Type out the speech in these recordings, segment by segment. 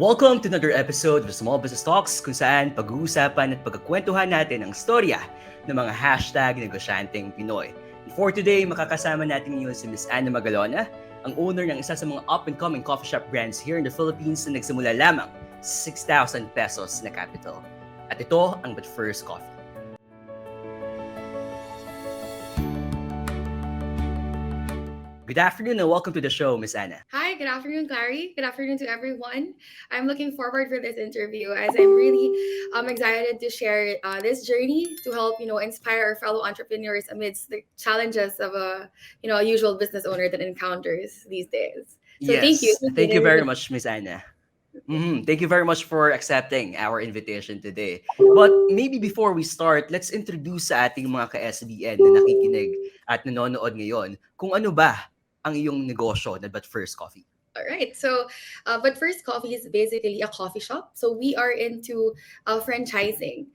Welcome to another episode of Small Business Talks kung saan pag-uusapan at pagkakwentuhan natin ang storya ng mga hashtag negosyanteng Pinoy. And for today, makakasama natin ngayon si Miss Anna Magalona, ang owner ng isa sa mga up-and-coming coffee shop brands here in the Philippines na nagsimula lamang sa 6,000 pesos na capital. At ito ang But First Coffee. Good afternoon and welcome to the show, Miss Anna. Hi, good afternoon, Clary. Good afternoon to everyone. I'm looking forward for this interview as I'm really excited to share this journey to help inspire our fellow entrepreneurs amidst the challenges of a usual business owner that encounters these days. So thank you. Yes, thank you very much, Miss Anna. Thank you very much for accepting our invitation today. But maybe before we start, let's introduce sa ating mga ka-SBN na nakikinig at nanonood ngayon kung ano ba ang iyong negosyo na But First Coffee. All right. So, But First Coffee is basically a coffee shop. So we are into franchising.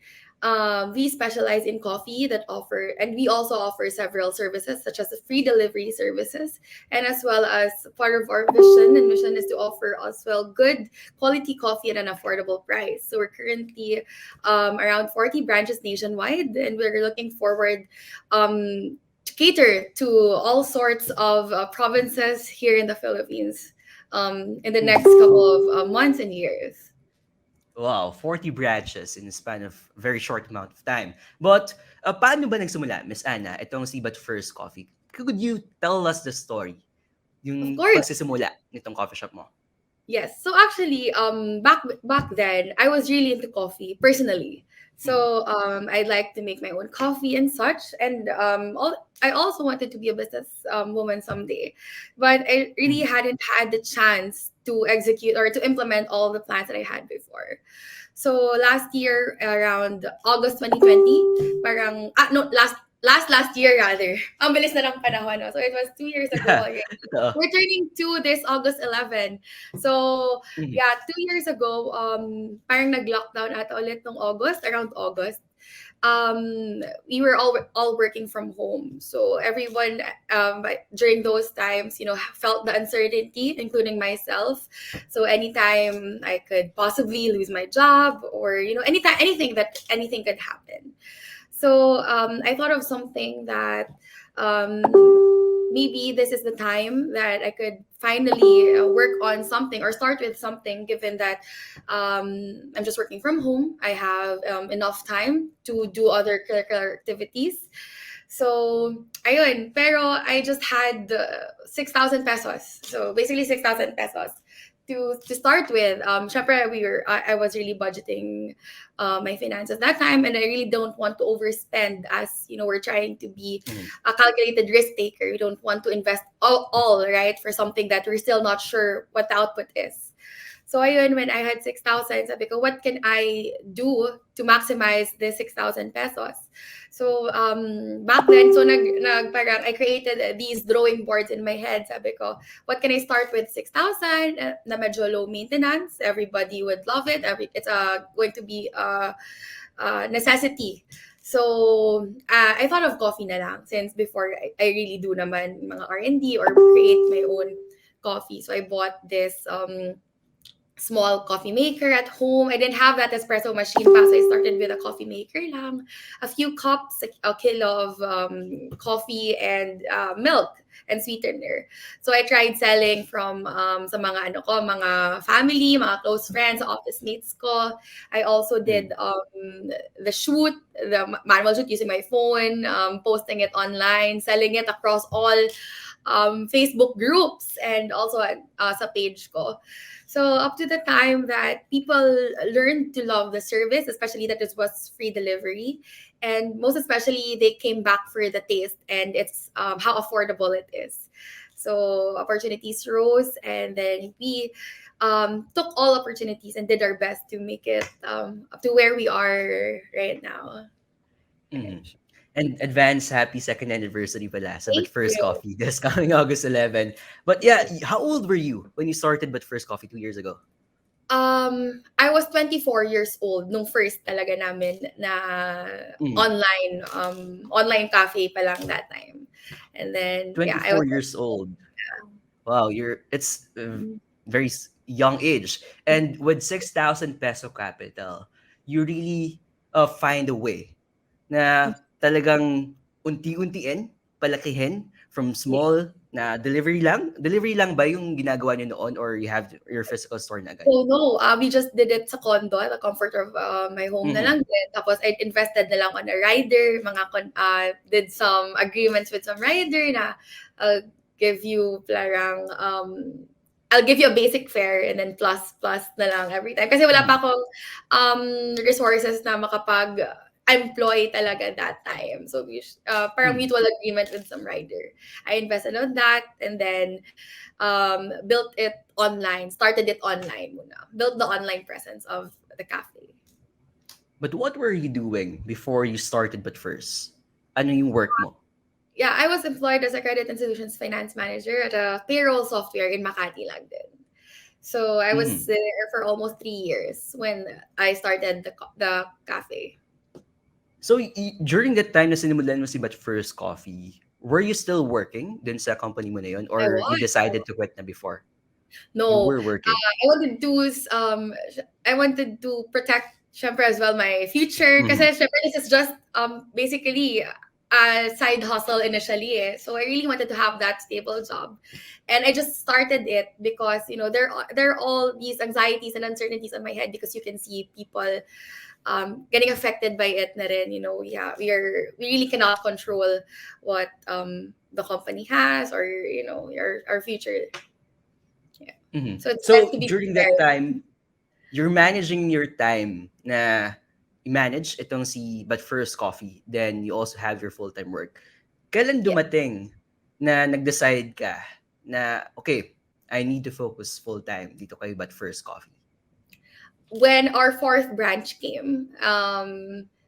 We specialize in coffee and we also offer several services such as free delivery services, and as well as part of our vision and mission is to offer as well good quality coffee at an affordable price. So we're currently around 40 branches nationwide, and we're looking forward to cater to all sorts of provinces here in the Philippines in the next couple of months and years. Wow, 40 branches in a span of very short amount of time. But paano ba nagsimula, Miss Anna, itong si But First Coffee? Could you tell us the story? Of Yung course. pagsisimula nitong coffee shop mo? Yes. So actually, back then, I was really into coffee personally. So I'd like to make my own coffee and such, and I also wanted to be a business woman someday, but I really hadn't had the chance to execute or to implement all the plans that I had before. So last year, around August 2020, parang no last year rather. Ang bilis na ng panahon, no? So it was 2 years ago already. We're turning 2 this August 11. So yeah, 2 years ago, parang nag-lockdown ata ulit nung around August. We were all working from home. So everyone during those times, felt the uncertainty, including myself. So anytime I could possibly lose my job, or anything could happen. So I thought of something that maybe this is the time that I could finally work on something or start with something, given that I'm just working from home. I have enough time to do other curricular activities. So, ayun. Pero I just had 6,000 pesos. So, basically 6,000 pesos to start with. Syempre, I was really budgeting my finances that time, and I really don't want to overspend, as we're trying to be a calculated risk taker. We don't want to invest all right, for something that we're still not sure what the output is. So ayun, when I had 6,000, sabi ko, what can I do to maximize the 6,000 pesos? So back then, so parang I created these drawing boards in my head. Sabi ko, what can I start with? 6,000 na medyo low maintenance. Everybody would love it. It's going to be a necessity. So I thought of coffee na lang, since before I really do naman mga R&D or create my own coffee. So I bought this small coffee maker at home. I didn't have that espresso machine pa, so I started with a coffee maker lang. A few cups, a kilo of coffee and milk and sweetener. So I tried selling from sa mga family, mga close friends, office mates ko. I also did the manual shoot using my phone, posting it online, selling it across all Facebook groups and also sa page ko. So up to the time that people learned to love the service, especially that it was free delivery, and most especially they came back for the taste and it's how affordable it is. So opportunities rose, and then we took all opportunities and did our best to make it up to where we are right now. And advance happy second anniversary pala sa But Thank First you. Coffee this coming August 11. But yeah, how old were you when you started But First Coffee 2 years ago? I was 24 years old nung first talaga namin na online cafe pa lang that time. And then 24 I was years old. Wow, it's very young age. And with 6,000 peso capital, you really find a way na talagang unti-untiin, palakihin from small na delivery lang ba yung ginagawa niyo noon or you have your physical store na agad? So no, we just did it sa condo, the comfort of my home na Mhm. lang din. Tapos I invested na lang on a rider, did some agreements with some rider na I'll give you parang I'll give you a basic fare and then plus na lang every time. Kasi wala pa Mhm. akong resources na makapag employ talaga that time. So parang Mhm. mutual agreement with some rider. I invested on that and then built it online, started it online muna. Built the online presence of the cafe. But what were you doing before you started but first? Ano yung work mo? Yeah, I was employed as a credit and solutions finance manager at a payroll software in Makati lang din. So I was Mhm. there for almost 3 years when I started the cafe. So, during that time na sinimulan mo si But First Coffee, were you still working dun sa company mo na yun I or you was. decided to quit na before? You No, were working. I wanted to protect syempre as well my future kasi Mhm. syempre this is just basically a side hustle initially eh. So I really wanted to have that stable job. And I just started it because there are all these anxieties and uncertainties in my head because you can see people getting affected by it na rin, yeah, we really cannot control what the company has or our future. Yeah. Mhm. So it's best So, to be during that prepared. time, you're managing your time na i-manage itong si But First Coffee, then you also have your full-time work. Kailan Yeah. dumating na nag-decide ka na, okay, I need to focus full-time dito kay But First Coffee? When our fourth branch came,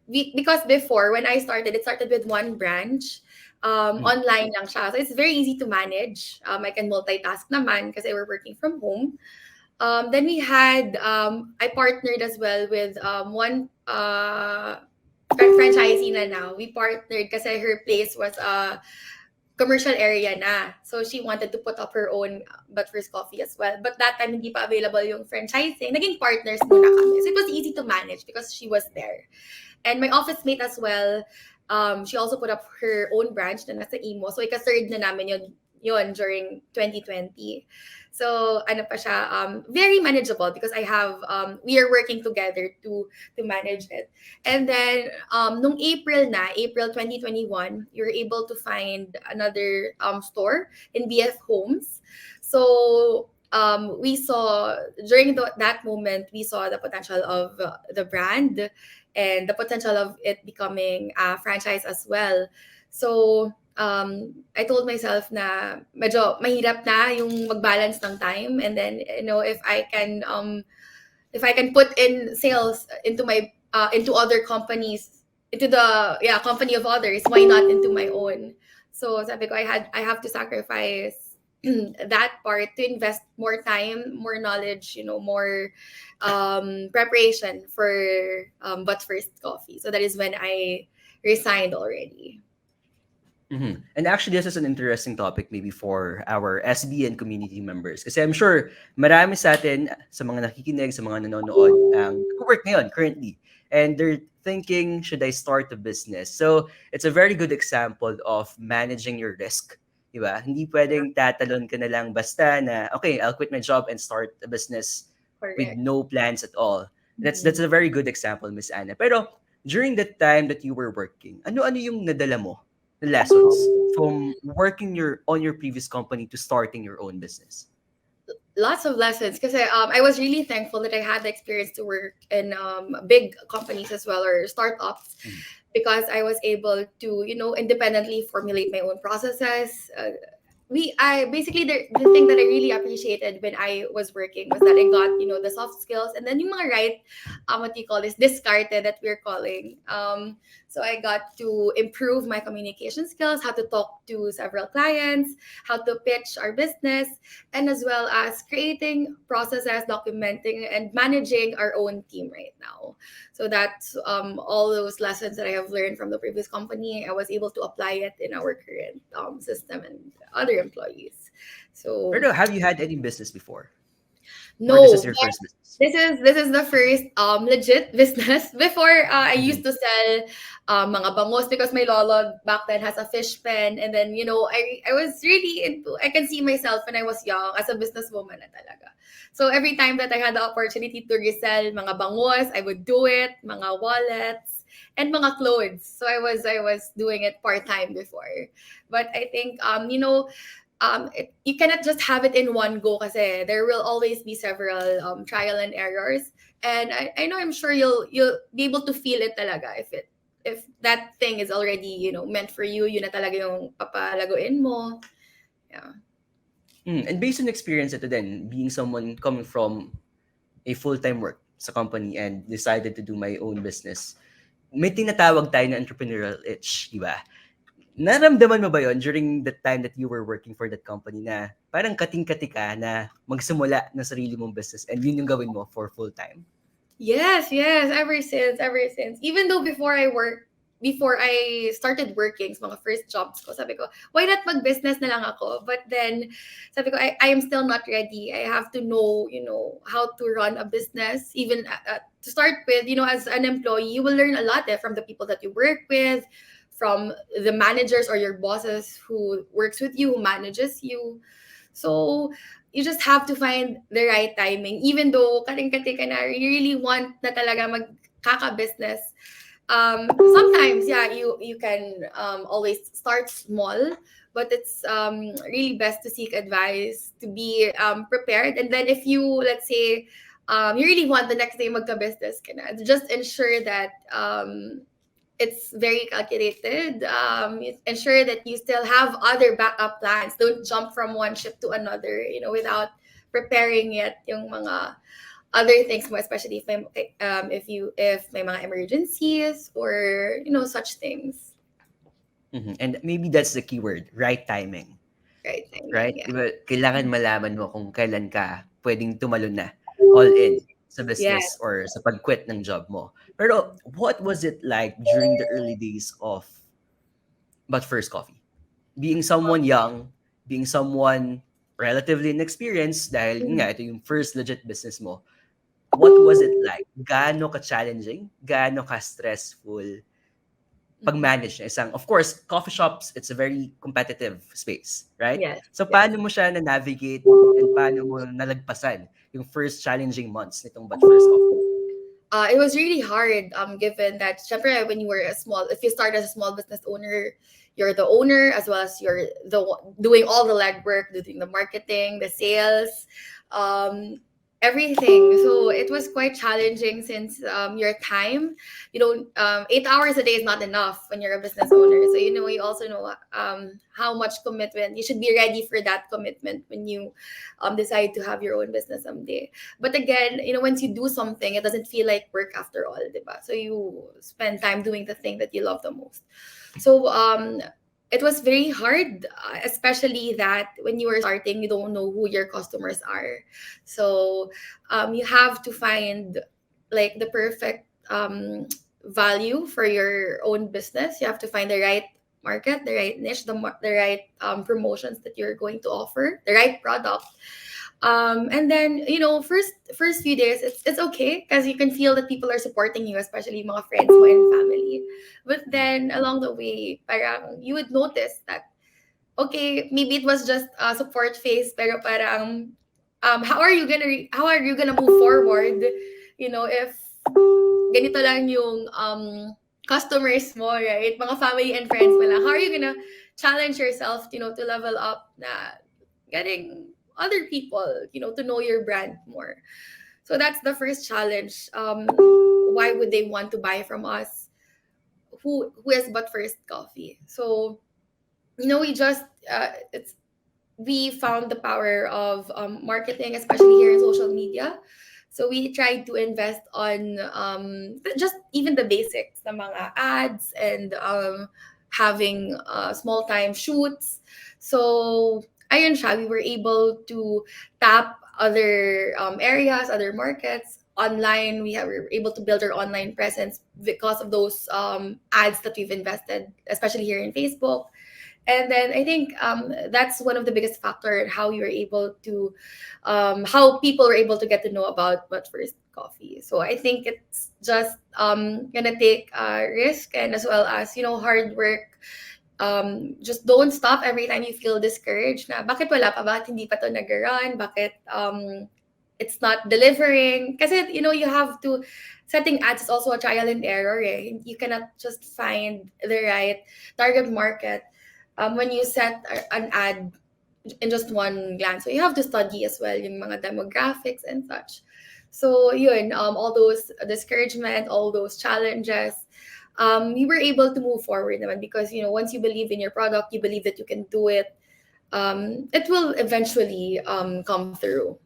because before when I started, it started with one branch. Mhm. Online lang siya. So it's very easy to manage. I can multitask naman because I were working from home. Then we had I partnered as well with one franchisee na now. We partnered kasi her place was commercial area na. So she wanted to put up her own But First Coffee as well. But that time, hindi pa available yung franchising. Naging partners muna kami. So it was easy to manage because she was there. And my office mate as well, she also put up her own branch na nasa Imo. So ika-third na namin yun during 2020. So ano pa siya, very manageable because we are working together to manage it. And then nung April 2021, you were able to find another store in BF Homes. So we saw during that moment we saw the potential of the brand and the potential of it becoming a franchise as well. So I told myself na medyo mahirap na yung mag-balance ng time, and then if I can put in sales into my into other companies, into the company of others, why not into my own? So sabi ko, I have to sacrifice that part to invest more time, more knowledge, more preparation for But First Coffee. So that is when I resigned already. Mhm. And actually, this is an interesting topic maybe for our SBN community members. Kasi I'm sure marami sa atin, sa mga nakikinig, sa mga nanonood, ang work ngayon currently. And they're thinking, should I start a business? So, it's a very good example of managing your risk. Diba? Hindi pwedeng tatalon ka na lang basta na, okay, I'll quit my job and start a business with Correct. no plans at all. That's Mhm. a very good example, Miss Anna. Pero, during that time that you were working, ano-ano yung nadala mo the lessons from working on your previous company to starting your own business? Lots of lessons because I was really thankful that I had the experience to work in big companies as well or startups Mm. because I was able to independently formulate my own processes. I basically the thing that I really appreciated when I was working was that I got the soft skills and then yung mga right what do you call this discarded that we're calling so I got to improve my communication skills, how to talk to several clients, how to pitch our business, and as well as creating processes, documenting and managing our own team right now. So that's all those lessons that I have learned from the previous company. I was able to apply it in our current system and other employees. So Pero have you had any business before? Or this is No, your first business? this is the first legit business. Before I Mhm. used to sell mga bangos because my lolo back then has a fish pen, and then I was really into, I can see myself when I was young as a businesswoman na talaga. So every time that I had the opportunity to resell mga bangos, I would do it, mga wallets and mga clothes. So I was doing it part-time before. But I think you cannot just have it in one go kasi there will always be several trial and errors, and I know, I'm sure you'll be able to feel it talaga if that thing is already meant for you, yun na talaga yung papalaguin mo. Yeah. And based on experience ito din, being someone coming from a full-time work sa company and decided to do my own business, may tinatawag tayo na entrepreneurial itch, di ba? Naramdaman mo ba yon during the time that you were working for that company na parang kating-kati ka na magsimula ng sarili mong business and yun yung gawin mo for full-time? Yes, yes. Ever since. Even though before I started working sa mga first jobs ko, sabi ko, why not mag-business na lang ako? But then, sabi ko, I am still not ready. I have to know, how to run a business. Even to start with, as an employee, you will learn a lot from the people that you work with, from the managers or your bosses who works with you, who manages you. So you just have to find the right timing. Even though kating-kati ka na, you really want na talaga magkaka-business. Sometimes, yeah, you can always start small, but it's really best to seek advice, to be prepared. And then if you, let's say, you really want the next day magka-business ka na, just ensure that it's very calculated. Ensure that you still have other backup plans. Don't jump from one ship to another, without preparing yet yung mga other things mo, especially if may mga emergencies or such things. And maybe that's the keyword, right timing, Right timing, right? yeah. Di ba, kailangan malaman mo kung kailan ka pwedeng tumalon na all in sa Yes. business or sa pag-quit ng job mo. Pero what was it like during the early days of But First Coffee? Being someone young, being someone relatively inexperienced dahil yun Mm. nga, ito yung first legit business mo. What was it like? Gaano ka-challenging? Gaano ka-stressful Mhm. pag-manage na isang, of course, coffee shops, it's a very competitive space, right? Yes, So, yes. paano mo siya na-navigate and paano mo nalagpasan yung first challenging months nitong But First Coffee? It was really hard, given that syempre, when you were if you start as a small business owner, you're the owner as well as you're doing all the legwork, doing the marketing, the sales, um, everything. So it was quite challenging since your time, 8 hours a day is not enough when you're a business owner. So you also know how much commitment you should be ready for that commitment when you decide to have your own business someday. But again, once you do something, it doesn't feel like work after all, diba? So you spend time doing the thing that you love the most. So it was very hard, especially that when you are starting, you don't know who your customers are. So you have to find like the perfect value for your own business. You have to find the right market, the right niche, the right promotions that you're going to offer, the right product. And then first few days it's okay because you can feel that people are supporting you, especially mga friends mo and family. But then along the way, parang you would notice that okay, maybe it was just a support phase, pero parang how are you gonna move forward? If ganito lang yung customers mo, right? Mga family and friends mo lang. How are you gonna challenge yourself, to level up na getting other people, to know your brand more. So that's the first challenge. Why would they want to buy from us? Who has but first coffee? So we just it's we found the power of marketing, especially here in social media. So we tried to invest on just even the basics, the mga ads and having small time shoots. So ayun siya, we were able to tap other areas, other markets online. We were able to build our online presence because of those ads that we've invested, especially here in Facebook. And then I think that's one of the biggest factor in how you're able to how people are able to get to know about But First Coffee. So I think it's just gonna take risk, and as well as hard work. Just don't stop every time you feel discouraged na bakit wala pa, bakit hindi pa to nag-run, bakit it's not delivering. Kasi, you have to, setting ads is also a trial and error eh. You cannot just find the right target market when you set an ad in just one glance. So you have to study as well yung mga demographics and such. So yun, all those discouragement, all those challenges, we were able to move forward naman because once you believe in your product, you believe that you can do it. It will eventually come through.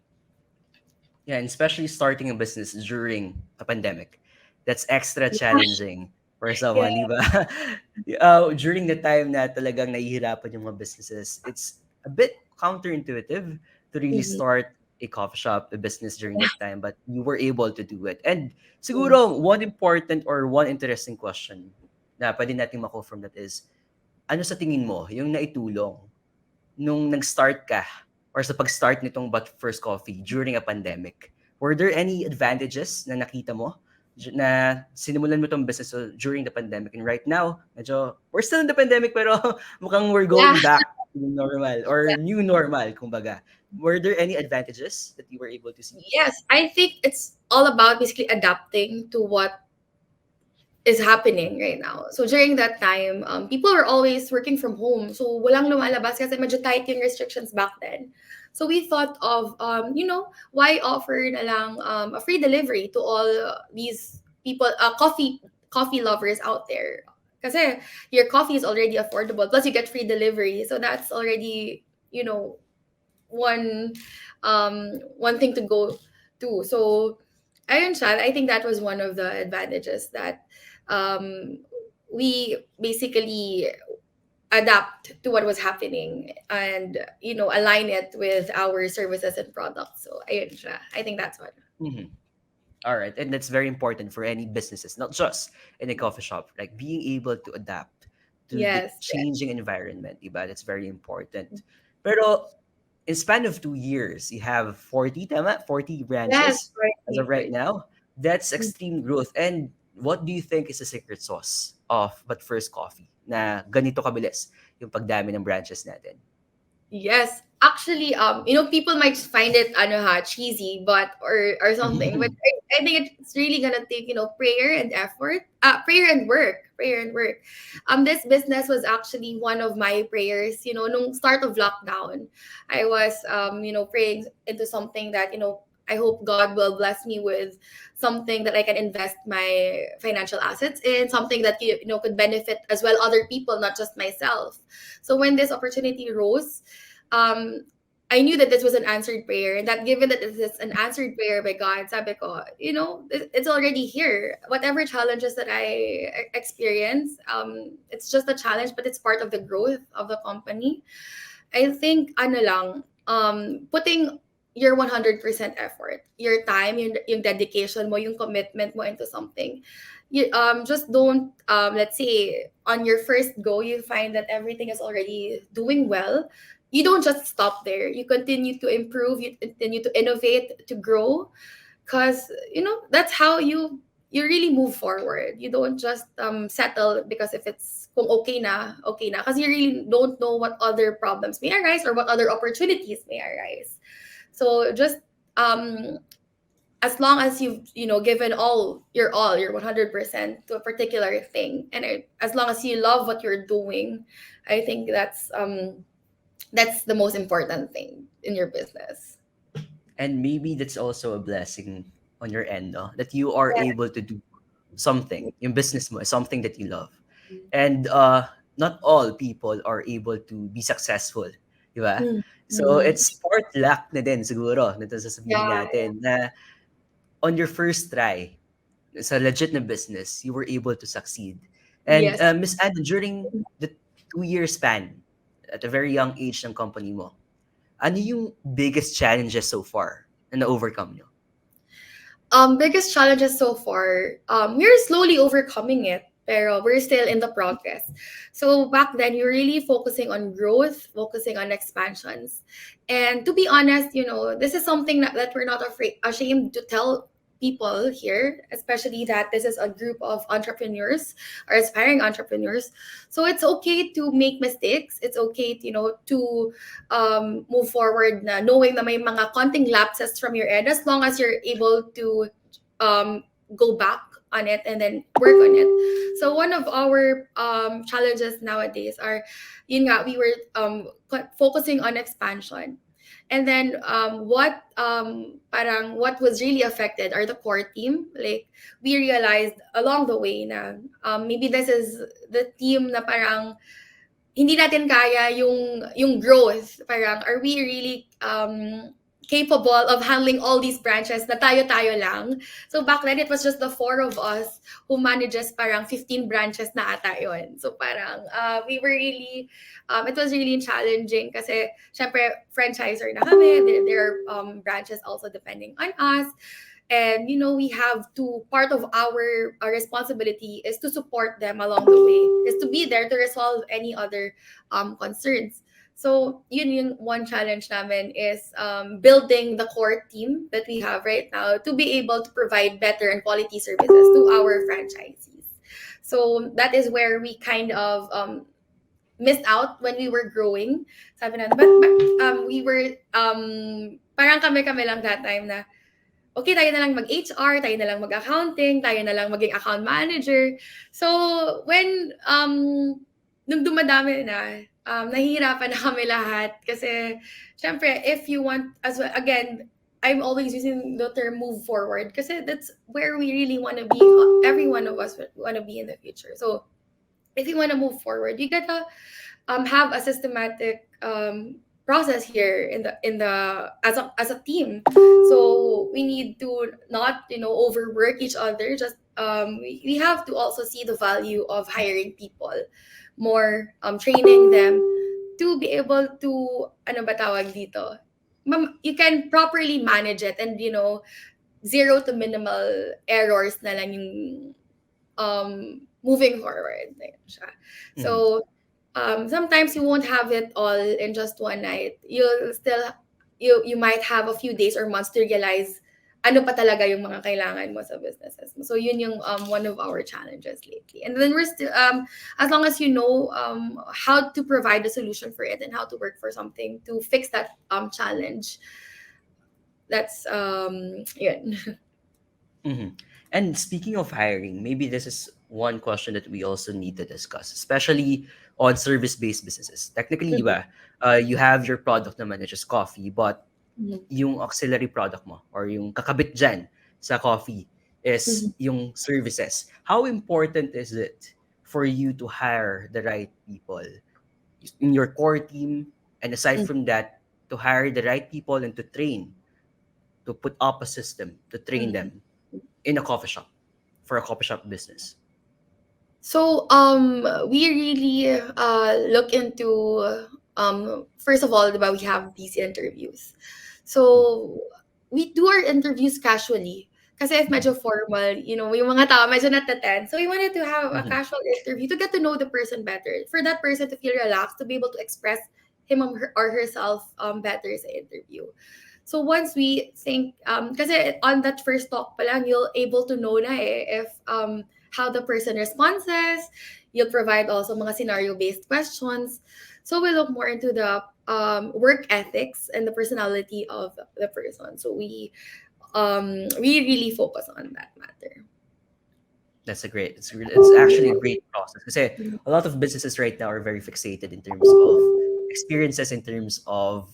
Yeah, and especially starting a business during a pandemic. That's extra Yeah, challenging for yeah. someone, di ba? During the time na talagang nahihirapan yung mga businesses, it's a bit counterintuitive to really Mhm. start a coffee shop, a business during Yeah. that time, but you were able to do it. And Mm. siguro, one important or one interesting question na pwede natin mako from that is, ano sa tingin mo yung naitulong nung nag-start ka or sa pag-start nitong But First Coffee during a pandemic? Were there any advantages na nakita mo na sinimulan mo tong business during the pandemic? And right now, medyo, we're still in the pandemic pero mukhang we're Yeah. going back to the normal or new normal, kumbaga. Were there any advantages that you were able to see? Yes, I think it's all about basically adapting to what is happening right now. So during that time, people were always working from home. So walang lumalabas kasi medyo tight yung restrictions back then. So we thought of, why offer na lang a free delivery to all these people, coffee lovers out there. Kasi your coffee is already affordable. Plus you get free delivery. So that's already, one one thing to go to. So ayun siya, I think that was one of the advantages that um, we basically adapt to what was happening and align it with our services and products. So ayun siya. I think that's one. Mhm. All right, and that's very important for any businesses, not just in a coffee shop. Like being able to adapt to the Yes, yes, changing environment, diba? That's very important. Pero in span of 2 years, you have 40, tama? 40 yes, branches as of right right. now. That's extreme growth. And what do you think is the secret sauce of But First Coffee na ganito kabilis yung pagdami ng branches natin? Yes, actually, people might find it cheesy, but or something, but I think it's really gonna take prayer and effort, prayer and work. This business was actually one of my prayers. Nung start of lockdown, I was praying into something that I hope God will bless me with something that I can invest my financial assets in, something that could benefit as well other people, not just myself. So when this opportunity rose, um, I knew that this was an answered prayer, and that given that this is an answered prayer by God, sabi ko, it's already here. Whatever challenges that I experience, it's just a challenge, but it's part of the growth of the company. I think, putting your 100% effort, your time, yung dedication mo, yung commitment mo into something. You just don't let's say on your first go you find that everything is already doing well. You don't just stop there. You continue to improve, you continue to innovate, to grow, because that's how you really move forward. You don't just settle because if it's kung okay na, because you really don't know what other problems may arise or what other opportunities may arise. So just um as long as you've given all your 100% to a particular thing, and as long as you love what you're doing, I think that's the most important thing in your business. And maybe that's also a blessing on your end, no? That you are able to do something, yung business mo is something that you love. And not all people are able to be successful, di ba? So Mm-hmm. it's part luck na din siguro, na ito sasabihin Yeah. natin, na on your first try, sa legit na business, you were able to succeed. And Yes. Miss Anne, during the 2 year span, at a very young age ng company mo, ano yung biggest challenges so far na na-overcome nyo? Biggest challenges so far, we're slowly overcoming it. pero we're still in the progress. So back then, you're really focusing on growth, focusing on expansions. And to be honest, this is something that we're not ashamed to tell people here, especially that this is a group of entrepreneurs or aspiring entrepreneurs. So it's okay to make mistakes. It's okay, to move forward na knowing na may mga konting lapses from your end, as long as you're able to um, go back on it and then work on it. So one of our challenges nowadays are, yun nga, we were focusing on expansion. And then what was really affected are the core team. Like, we realized along the way na maybe this is the team na parang hindi natin kaya yung growth. Parang, are we really capable of handling all these branches na tayo-tayo lang? So back then, it was just the four of us who manages parang 15 branches na ata yun. So parang we were really, it was really challenging kasi syempre franchisor na kami. There are branches also depending on us. And we have to, part of our responsibility is to support them along the way, is to be there to resolve any other concerns. So yun yung one challenge namin is building the core team that we have right now to be able to provide better and quality services to our franchisees. So that is where we kind of missed out when we were growing. Sabi na, but we were parang kami lang that time na okay, tayo na lang mag-HR, tayo na lang mag-accounting, tayo na lang maging account manager. So, when, nung dumadami na, nahihirapan na kami lahat. Kasi, syempre, if you want, as well, again, I'm always using the term move forward kasi that's where we really want to be. Every one of us want to be in the future. So, if you want to move forward, you gotta have a systematic process here as a team. So we need to not overwork each other. Just we have to also see the value of hiring people more, training them to be able to, ano ba tawag dito, you can properly manage it, and zero to minimal errors na lang yung moving forward. So sometimes you won't have it all in just one night. You'll still, you might have a few days or months to realize ano pa talaga yung mga kailangan mo sa businesses mo. So yun yung one of our challenges lately. And then we're still, as long as you know how to provide a solution for it and how to work for something to fix that challenge, that's yun. Mm-hmm. And speaking of hiring, maybe this is one question that we also need to discuss, especially on service-based businesses. Technically, di ba, you have your product naman, which is coffee, but yung auxiliary product mo or yung kakabit dyan sa coffee is yung services. How important is it for you to hire the right people in your core team, and aside from that, to hire the right people and to train, to put up a system to train them in a coffee shop, for a coffee shop business? So we really look into first of all, diba, we have these interviews. So we do our interviews casually. Kasi if medyo formal, yung mga tao medyo nataten. So we wanted to have a casual interview to get to know the person better. For that person to feel relaxed, to be able to express him or herself better sa interview. So once we think, kasi on that first talk pa lang, you'll able to know na if how the person responses. You'll provide also mga scenario-based questions. So we look more into the work ethics and the personality of the person. So we really focus on that matter. It's actually a great process. Kasi a lot of businesses right now are very fixated in terms of experiences, in terms of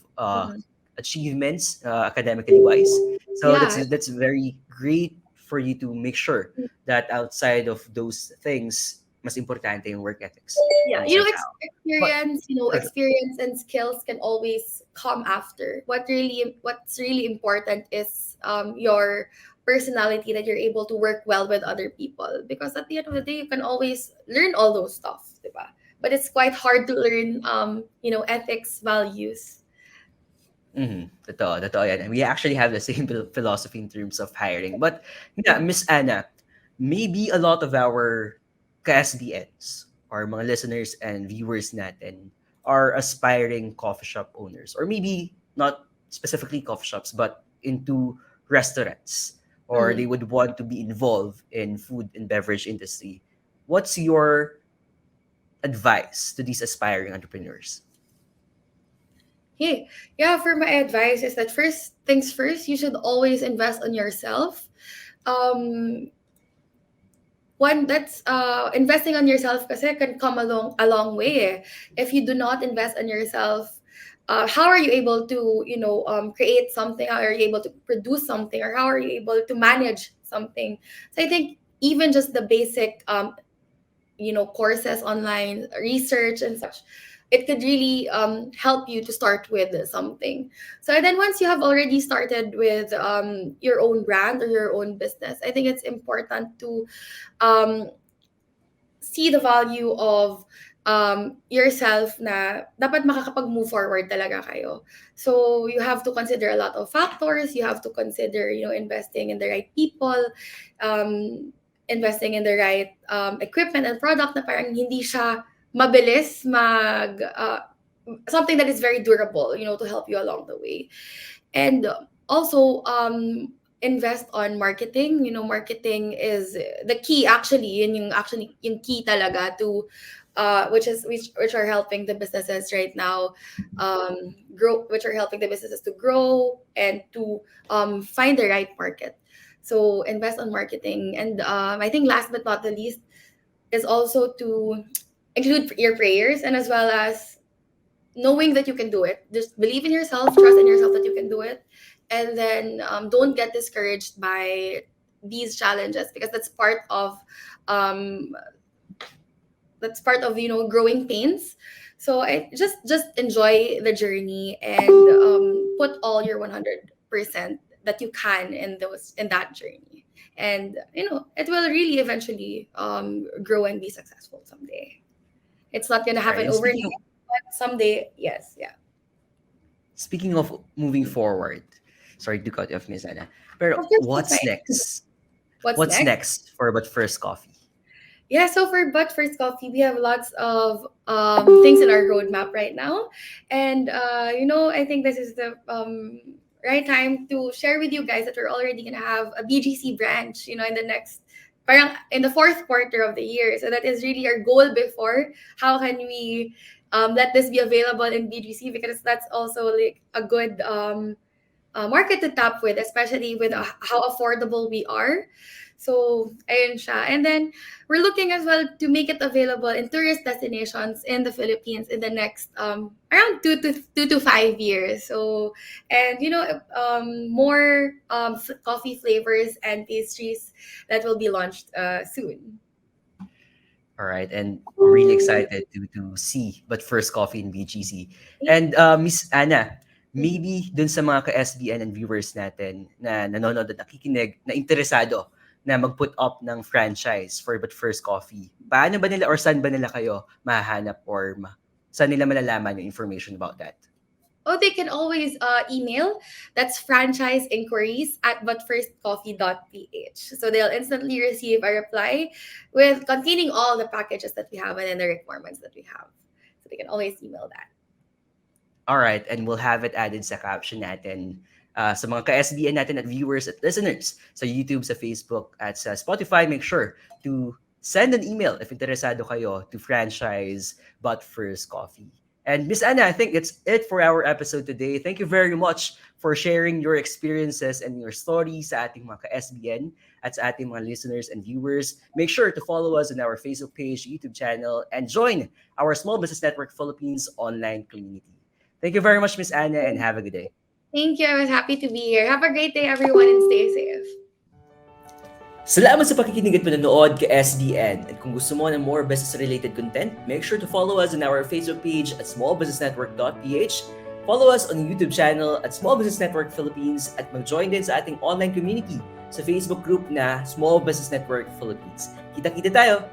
achievements, academically wise. So Yeah. that's very great for you to make sure that outside of those things, mas importante yung work ethics Yeah, ng isang tao. experience and skills can always come after. What's really important is your personality, that you're able to work well with other people, because at the end of the day you can always learn all those stuff, diba? But it's quite hard to learn ethics, values. Totoo yan. We actually have the same philosophy in terms of hiring. But yeah, Miss Anna, maybe a lot of our ka-SDNs or mga listeners and viewers natin are aspiring coffee shop owners, or maybe not specifically coffee shops but into restaurants, or they Mhm. would want to be involved in food and beverage industry, what's your advice to these aspiring entrepreneurs? Hey, yeah, for my advice is that first things first, you should always invest on yourself. Um, one that's investing on yourself kasi can come a long way. If you do not invest on yourself, how are you able to create something? How are you able to produce something, or how are you able to manage something? So I think even just the basic courses online, research and such, it could really help you to start with something. So then once you have already started with your own brand or your own business, I think it's important to um, see the value of yourself, na dapat makakapag-move forward talaga kayo. So you have to consider a lot of factors. You have to consider, investing in the right people, um, investing in the right equipment and product na parang hindi siya mabilis something that is very durable, to help you along the way. And also invest on marketing. Marketing is the key, actually. Yun yung actually yung key talaga to which are helping the businesses right now grow, which are helping the businesses to grow and to find the right market. So invest on marketing. And I think last but not the least is also to include your prayers, and as well as knowing that you can do it. Just believe in yourself, trust in yourself that you can do it, and then don't get discouraged by these challenges, because um, that's part of growing pains. So I just enjoy the journey, and put all your 100% that you can in that journey, and it will really eventually grow and be successful someday. It's not gonna All right. happen And overnight, but someday, yes, yeah. speaking of moving forward, sorry to cut you off, Miss Anna, pero Of course, that's what's fine. next? What's What's next? next for But First Coffee? Yeah, so for But First Coffee, we have lots of things in our roadmap right now. And, I think this is the right time to share with you guys that we're already going to have a BGC branch, in the next, parang in the fourth quarter of the year. So that is really our goal before. How can we let this be available in BGC? Because that's also like a good market to tap with, especially with how affordable we are. So, ayun siya. And then, we're looking as well to make it available in tourist destinations in the Philippines in the next around 2 to 5 years. So, and more coffee flavors and pastries that will be launched soon. All right, and I'm really excited to see But First Coffee in BGC. And Miss Anna, maybe dun sa mga ka-SBN and viewers natin na nanonood at nakikinig, na interesado na mag-put up ng franchise for But First Coffee, paano ba nila or saan ba nila kayo mahahanap, or saan nila malalaman yung information about that? Oh, they can always email. That's franchise inquiries at butfirstcoffee.ph. So they'll instantly receive a reply with containing all the packages that we have and then the requirements that we have. So they can always email that. All right, and we'll have it added sa caption natin, sa mga ka-SBN natin at viewers at listeners sa YouTube, sa Facebook, at sa Spotify. Make sure to send an email if interesado kayo to franchise But First Coffee. And Miss Anna, I think it's it for our episode today. Thank you very much for sharing your experiences and your stories sa ating mga ka-SBN at sa ating mga listeners and viewers. Make sure to follow us on our Facebook page, YouTube channel, and join our Small Business Network Philippines online community. Thank you very much, Miss Anna, and have a good day. Thank you. I was happy to be here. Have a great day, everyone, and stay safe. Salamat sa pakikinig at panonood ka SDN. At kung gusto mo ng more business-related content, make sure to follow us on our Facebook page at smallbusinessnetwork.ph, follow us on YouTube channel at Small Business Network Philippines, at mag-join din sa ating online community sa Facebook group na Small Business Network Philippines. Kita-kita tayo!